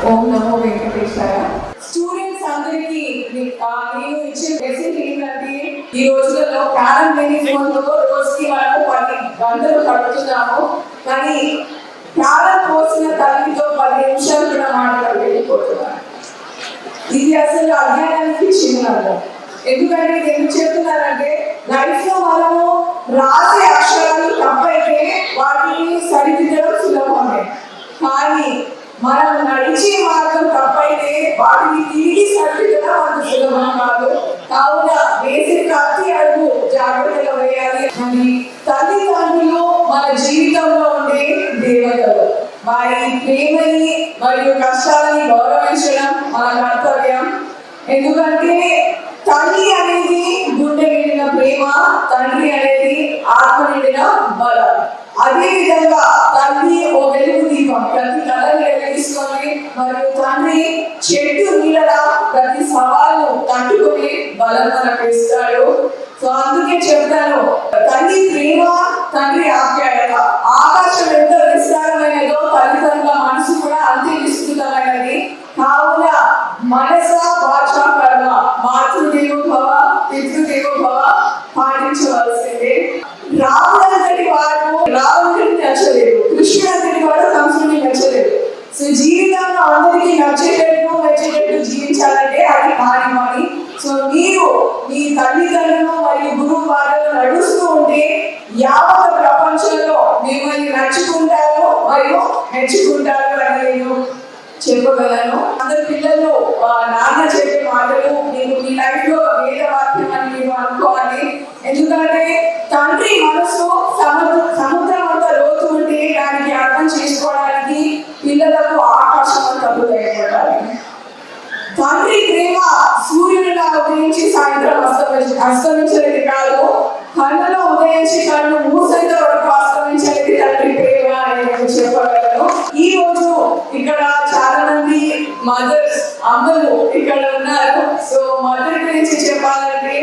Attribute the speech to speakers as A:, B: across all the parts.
A: ఓం నమో వెంకటేశాయ. Students అందరికీ నేను ఇచ్చే మెసేజ్ ఏంటంటే, ఈ రోజులలో క్యారమ్ మేనేజ్మెంట్ రోజుకి మనము 10 గంటలు గడుపుతున్నాము. కానీ క్యారమ్ పోసిన తల్లితో 10 నిమిషాలు కూడా మాట్లాడి వెళ్ళిపోతున్నాను. ఇది అసలు అజ్ఞానానికి చిహ్నం. ఎందుకంటే ఎందుకు చెప్తున్నానంటే, లైఫ్ లో మనము రాసే అక్షరాలు తప్పైతే వాటిని సరిదిద్దడం సులభమే. కానీ మనం నడిచే మార్గం తప్పైతే వాటిని తిరిగి సరిదిద్దడం అంత సులభం కాదు. కావున వేసే ప్రతి అడుగు జాగ్రత్తగా వేయాలి. అని తల్లిదండ్రులు మన జీవితంలో ఉండే దేవతలు. వారి ప్రేమని మరియు కష్టాలని గౌరవించడం మన కర్తవ్యం. ఎందుకంటే తల్లి అనేది గుండె నిండిన ప్రేమ, తండ్రి అనేది ఆత్మ నిండిన బలం. అదే విధంగా తల్లి ఓ వెలుగు దీపం, ప్రతి కళని వెలిగిస్తుంది. మరియు తండ్రి చెట్టు నీడ ప్రతి సవాలు తట్టుకొని బలం మనకు ఇస్తాడు. సో అందుకే చెప్తాను, తల్లి ప్రేమ, తండ్రి ఆప్యాయత. ఆకాశం ఎంత విస్తారమైనదో తల్లిదండ్రుల మనసు కూడా అంతే విస్తృతమైనది. కావున మనస వాచ కర్మ మాతృదేవో భవ పితృదేవో భవ పాటించవలసిందే. రాముడంతటి వాడు రాముడిని నచ్చలేదు, కృష్ణుడు అంతటి వాడు కంసుడిని నచ్చలేదు. సో జీవితంలో అందరికీ నచ్చేటట్టు మెచ్చేటట్టు జీవించాలంటే అది కానివ్వాలి. సో మీరు మీ తల్లిదండ్రులు మరియు గురువు బాటలో నడుస్తూ ఉంటే యావత్ ప్రపంచంలో మిమ్మల్ని నచ్చుకుంటారు మరియు మెచ్చుకుంటారు అని నేను చెప్పగలను. అందరు పిల్లలు నాన్న చెప్పే మాటలు నేను మీ లైఫ్ లో వేద వాక్యం అని మీరు అనుకోవాలి. ఎందుకంటే తండ్రి మనసు సముద్రం అంతా లోతు ఉంటే దానికి అర్థం చేసుకోవడానికి పిల్లలకు ఆకాశం అంతా ఉపయోగపడాలి. తండ్రి ప్రేమ సూర్యుడిలా ఉదయించి సాయంత్రం అస్తమించేది కాదు. కన్నులో ఉదయించి కన్ను మూసేంత వరకు అస్తమించేది తండ్రి ప్రేమ అని నేను చెప్పగలను. ఈ రోజు ఇక్కడ చాలా మంది మదర్స్, అమ్మలు ఇక్కడ ఉన్నారు. సో మదర్ గురించి చెప్పాలంటే,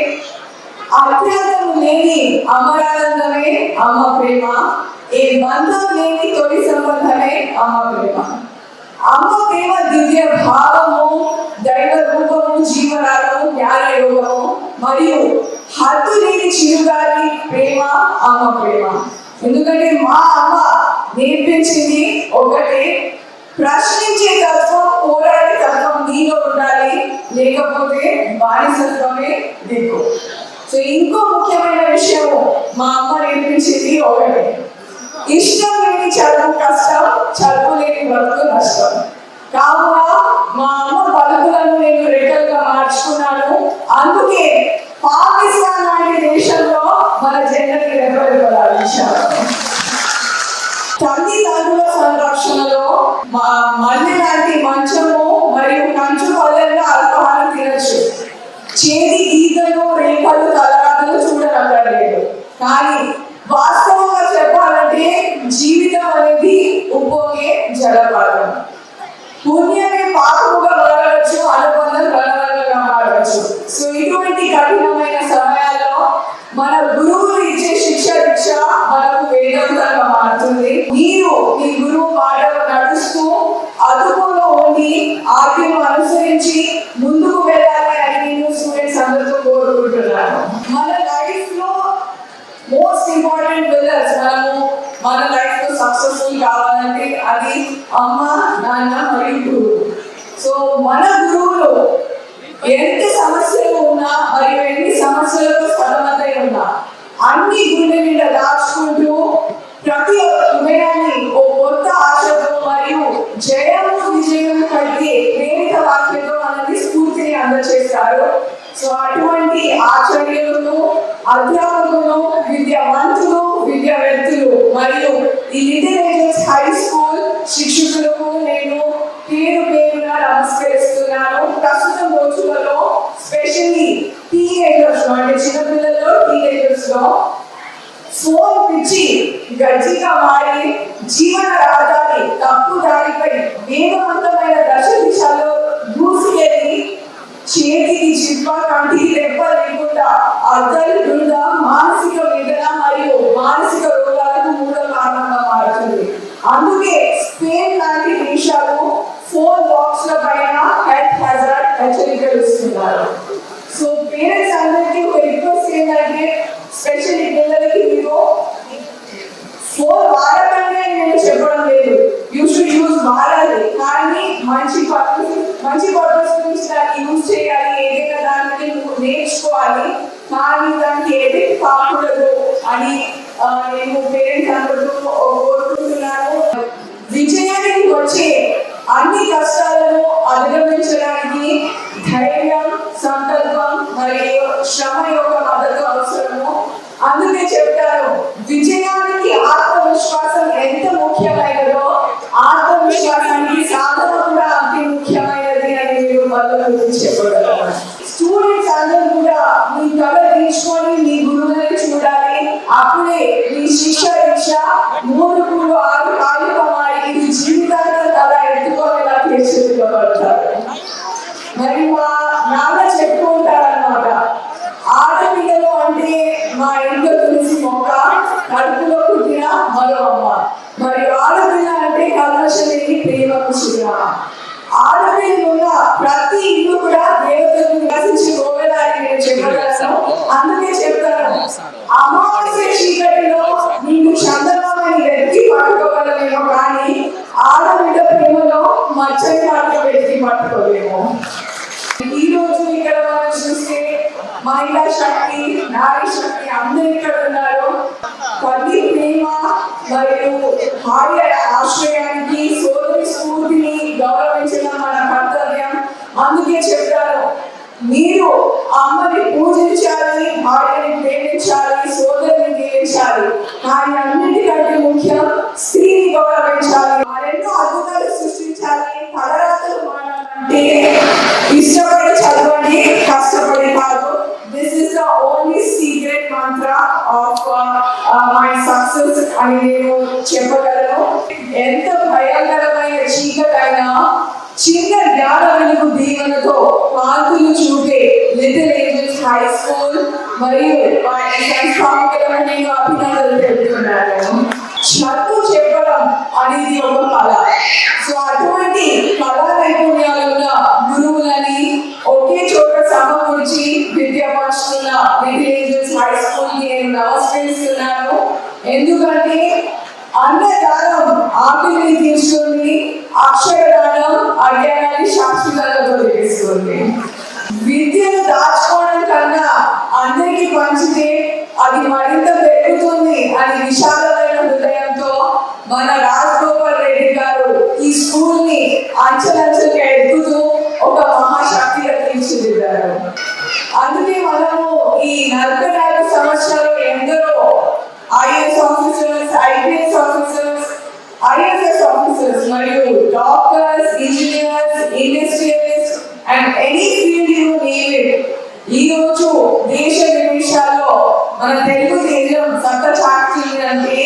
A: అత్యంతం లేని అమరానందమే అమ్మ ప్రేమ. ఏ బంధం లేని తొలి సంబంధమే అమ్మ ప్రేమ. అమ్మ ప్రేమ దివ్య భావము, దైవ రూపము, జీవనాలను, జ్ఞాన యోగము మరియు హద్దు లేని చిరుగాలి ప్రేమ అమ్మ ప్రేమ. ఎందుకంటే మా అమ్మ నేర్పించింది ఒకటే, ప్రశ్నించే తత్వం, పోరాడే తత్వం నీలో ఉండాలి, లేకపోతే బానిసత్వమే దిక్కు. సో ఇంకో ముఖ్యమైన విషయము మా అమ్మ నేర్పించింది ఒకటే, ఇష్టం లేని చదువు కష్టం, చదువు లేని బ్రతుకు నష్టం. కావున మా అమ్మ పలుకులను నేను రెక్కలుగా మార్చుకున్నాను. అందుకే పాకిస్తాన్ లాంటి దేశంలో మన జెండర్ని రెప్పరెప్పలాడించారు. తల్లిదండ్రుల సంరక్షణలో మళ్ళీ లాంటి మంచము మరియు కంచు పల్లెల్లో అల్పాహారం తినచ్చు. చేతి గీతలు, రేఖలు, తలరాతలు చూడనక్కర్లేదు. కానీ వాస్తవంగా చెప్పాలంటే జీవితం అనేది ఉప్పొంగే జలపాతం. పుణ్యమే పాపముగా మారవచ్చు, అనుబంధం బలవంతంగా మారవచ్చు. సో ఇటువంటి కఠినమైన సమయాల్లో మన గురువులు ఇచ్చే శిక్ష మనకు వేదాంతంగా మారుతుంది. మీరు మీ గురువు బాటలో నడుస్తూ అదుపులో ఉండి ఆజ్ఞను అనుసరించి ముందుకు వెళ్ళాలి అని నేను స్టూడెంట్స్ అందరితో కోరుకుంటున్నాను. మన లైఫ్ లో మోస్ట్ ఇంపార్టెంట్ పిల్లర్స్, మన లైఫ్ లో సక్సెస్ఫుల్ కావాలంటే అది అమ్మ, నాన్న మరియు గురువు. సో మన గురువులు ఎంత సమస్యలు ఉన్నా మరియు ఎన్ని సమస్యలతో సతమతై ఉన్నా అన్ని గుండె నిండా దాచుకుంటూ ప్రతి ఉదయాన్ని ఓ కొత్త ఆశతో మరియు జయము విజయం కలిగే ప్రేమిత వాక్యంతో మనకి స్ఫూర్తిని అందజేస్తారు. సో అటువంటి ఆచార్యులను, అధ్యాపకులు, విద్యావంతులు, విద్యావేత్తలు మరియు ఈ లిటిల్ ఏంజల్స్ హై స్కూల్ శిక్షకులకు నేను పేరు పేరుగా నమస్కరిస్తున్నాను. ప్రస్తుతం రోజులలో స్పెషల్లీ టీనేజర్స్ లో, అంటే చిన్నపిల్లల్లో టీనేజర్స్ లో ఫోన్ పిచ్చి గజ్జిగా మారి జీవన రహదారి తప్పు దారిపై వేగవంతమైన దశ దిశలో దూసుకెళ్ళి చేతికి చిప్ప, కంటికి రెప్ప లేకుండా అద్దలు దురద, మానసిక వేదన మరియు మానసిక రోగాలకు మూల కారణంగా మారుతుంది. అందుకే స్పెయిన్ లాంటి దేశాలు 4 బాక్స్ల పైన హెల్త్ హజార్డ్ హెచ్చరికలు ఇస్తున్నారు. సో పేరెంట్స్ అందరికీ ఒక రిక్వెస్ట్ ఏంటంటే స్పెషల్లీ పిల్లలకి మీరు 4 వాడకంటే నేను చెప్పడం లేదు, యూ షుడ్ యూజ్ వాడాలి, కానీ మంచి పర్పస్ గురించి దాన్ని యూజ్ చేయాలి, ఏదైనా దానికి నేర్చుకోవాలి, కానీ దానికి ఏదైతే కాకూడదు అని నేను పేరెంట్స్ అందరితో కోరుకుంటున్నాను. విజయానికి వచ్చే అన్ని కష్టాలను అధిగమించడానికి ధైర్యం, సంకల్పం మరియు శ్రమ యొక్క మద్దతు అవసరము. అందుకే చెప్తారు, విజయానికి ఆత్మవిశ్వాసం ఎంత ముఖ్యమైనదో ఆత్మవిశ్వాసానికి సాధన కూడా అతి ముఖ్యమైనది అని మీరు మళ్ళీ చెప్పగలరు. స్టూడెంట్స్ అందరూ కూడా మీ కళ తీసుకొని మీ గురువులను చూడాలి. అప్పుడే మీ శిక్ష దీక్ష 3 పూలు 6 కాలికమాయి ఇది జీవితాంతం కళ ఎత్తుకోనేలా తీర్చిదిద్దబడతారు. మరి మా నాన్న చెప్తూ ఉంటారన్నమాట, ఆడపిల్లలు అంటే మా ఇంట్లో తులసి మొక్క, కడుపులో పుట్టిన మరో అమ్మ. మరి ఆడపిల్ల అంటే కల్మషలేని ప్రేమకు చిరునామా. ఆడపిల్లలు ఉన్న ప్రతి ఇల్లు కూడా దేవతలను నివసించి పోగలని నేను చెప్పగలను. అందుకే చెప్తాను, అమావాస్య చీకటిలో నీకు చందమామని వెతికి పట్టుకోగలమేమో, కానీ ఆడబిడ్డ ప్రేమలో మచ్చని మాత్రం వెతికి పట్టుకోలేము. ఈ రోజు ఇక్కడ మనం చూస్తే మహిళా శక్తి, నారీ శక్తి అందరూ ఇక్కడ ఉన్నారు. తల్లి ప్రేమ మరియు భార్య ఆశ్రయానికి, సోదరి స్ఫూర్తిని గౌరవించడం మన కర్తవ్యం. అందుకే చెప్తారు, మీరు అమ్మని పూజించాలి, భార్యని ప్రేమించాలి, సోదరిని ప్రేమించాలి, కానీ అన్నిటికంటే ముఖ్యం స్త్రీని గౌరవించాలి. మరెన్నో అద్భుతాలు సృష్టించాలి. తలరాతలు మానాలంటే ఇష్టపడి చదవండి, కష్టపడి కాదు. This is the only secret Mantra of my success అని నేను చెప్పగలను. ఎంత భయంకరమైన చీకటైనా చిన్న జ్ఞాన వెలుగు దీవెనతో కాంతులు చూపే లిటిల్ ఏంజల్స్ హై స్కూల్ మరియు సంస్థాపకులను నేను అభినందనలు తెలుపుతున్నాను. చదువు చెప్పడం అనేది ఒక కళ. సో అటువంటి కళా నైపుణ్యాలు ఉన్న గురువులని ఒకే చోట సమకూర్చి విద్యాపరుస్తున్న లిటిల్ ఏంజల్స్ హై స్కూల్ కి నేను నమస్కరిస్తున్నాను. ఎందుకంటే అన్నదానం ఆకలిని తీర్చుతుంది, అక్షరదానం అజ్ఞానాన్ని శాశ్వతంగా తొలగిస్తుంది. విద్యను దాచుకోవడం కన్నా అందరికీ పంచితే అది మరింత పెరుగుతుంది అని విశాలమైన హృదయంతో మన రాజగోపాల్ రెడ్డి గారు ఈ స్కూల్ ని అంచెలంచెలుగా ఎదుగుతూ ఒక మహాశక్తిగా తీర్చిదిద్దారు. అందుకే మనము ఈ 44 సంవత్సరాలు ఎందరో IAS officers, IPS officers, IFS officers మరియు doctors, engineers, industrialist and any field you name it, ఈ రోజు దేశ విదేశాల్లో మన తెలుగు తేజం సత్తా చాటుతుందంటే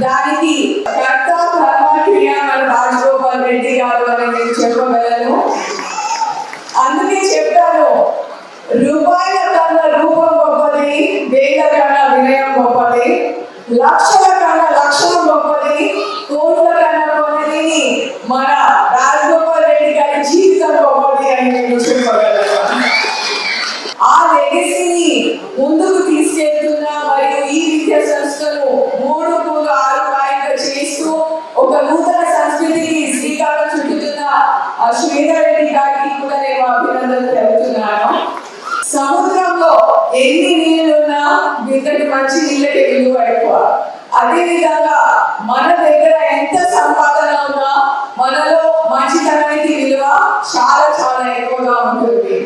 A: దానికి కర్త కర్మ క్రియ మన రాజగోపాల్ రెడ్డి గారు అని నేను చెప్పగలను. అందుకే చెప్తాను, రూపాయల కన్నా రూపం గొప్పది, వేల కన్నా వినయం గొప్పది, లక్షల కన్నా లక్షణం గొప్పది, కోట్ల కన్నా కొన్నది మన రాజగోపాల్ రెడ్డి గారి జీవితం గొప్పది అని నేను చెప్పగలను. ఆ లెగసీని ముందుకు తీసుకెళ్తున్న మరియు ఈ విద్యా సంస్థను 3 పూలు 6 కాయగా చేస్తూ ఒక నూతన సంస్కృతికి శ్రీకారం చుట్టుతున్న శ్రీధర్ గారికి కూడా నేను అభినందనలు తెలుపుతున్నాను. సముద్రంలో ఎన్ని నీళ్ళున్నా ఇంతటి మంచి నీళ్ళకి విలువ ఎక్కువ. అదే విధంగా మన దగ్గర ఎంత సంపాదన ఉన్నా మనలో మంచితనానికి విలువ చాలా చాలా ఎక్కువగా ఉంటుంది.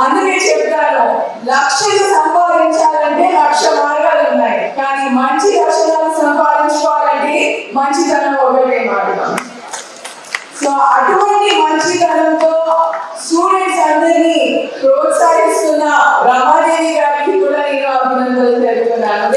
A: అందుకే చెప్తాను, లక్షలు సంపాదించాలంటే 1,00,000 మార్గాలు ఉన్నాయి, కానీ మంచి లక్షణాలు సంపాదించుకోవాలంటే మంచితనం ఒకటే మార్గం. సో అటువంటి మంచితనంతో స్టూడెంట్స్ అందరినీ ప్రోత్సహిస్తున్న రమాదేవి గారికి కూడా నేను అభినందనలు తెలుపుతున్నాను.